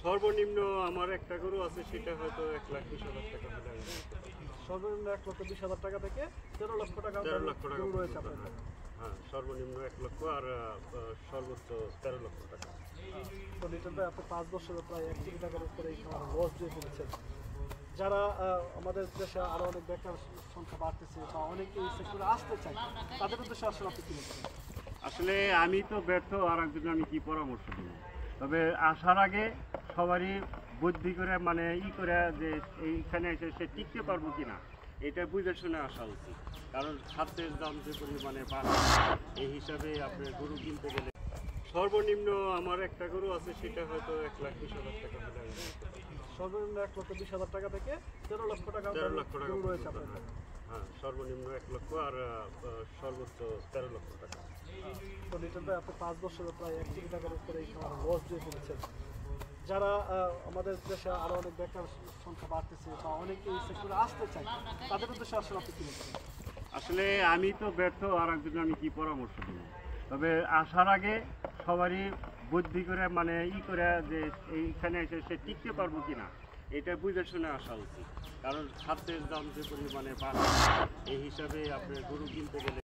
সর্বনিম্ন আমার একটা গরু আছে, সেটা হয়তো 1,20,000 টাকা হলে আমি বিক্রি করতে পারবো। সর্বনিম্ন 1,20,000 টাকা থেকে 13 লক্ষ টাকা 13 লক্ষ টাকা গরু রয়েছে পর্যন্ত, আপনার। হ্যাঁ, সর্বনিম্ন 1 লক্ষ আর সর্বোচ্চ 13 লক্ষ টাকা। তো লিটন ভাই, আপনি 5 বছরে প্রায় 1 কোটি টাকার উপরে এই খামারে লস দিয়ে ফেলেছেন। যারা আমাদের দেশে আরো অনেক বেকার সংখ্যা বাড়তেছে বা অনেকে এই সেক্টরে আসতে চায়, তাদের উদ্দেশ্যে আসলে আপনি কি বলছেন? আসলে আমি তো ব্যর্থ, আর একজন আমি কি পরামর্শ দিব। তবে আসার আগে সবারই বুদ্ধি করে মানে করে যে এইখানে এসে সে টিকতে পারবো কিনা এটা বুঝে শুনে আসা উচিত। কারণ খাদ্যের দাম যে পরিমাণে বাড়ে, এই হিসাবে আপনার গরু কিনতে গেলে সর্বনিম্ন আমার একটা গরু আছে, সেটা হয়তো 1,20,000 টাকা হলে আমি বিক্রি করতে পারবো। সর্বনিম্ন 1,20,000 টাকা থেকে 13 লক্ষ টাকা 13 লক্ষ টাকা গরু রয়েছে পর্যন্ত, আপনার। হ্যাঁ, সর্বনিম্ন 1 লক্ষ আর সর্বোচ্চ 13 লক্ষ টাকা। তো লিটন ভাই, আপনি 5 বছরে প্রায় 1 কোটি টাকার উপরে এই খামারে লস দিয়ে ফেলেছেন। যারা আমাদের দেশে আরো অনেক বেকার সংখ্যা বাড়তেছে বা অনেকে এই সেক্টরে আসতে চায়, তাদের উদ্দেশ্যে আসলে আপনি কি বলছেন? আসলে আমি তো ব্যর্থ, আর একজন আমি কি পরামর্শ দিব। তবে আসার আগে সবারই বুদ্ধি করে মানে করে যে এইখানে এসে সে টিকতে পারবো কিনা এটা বুঝে শুনে আসা উচিত। কারণ খাদ্যের দাম যে পরিমাণে বাড়ে, এই হিসাবে আপনার গরু কিনতে গেলে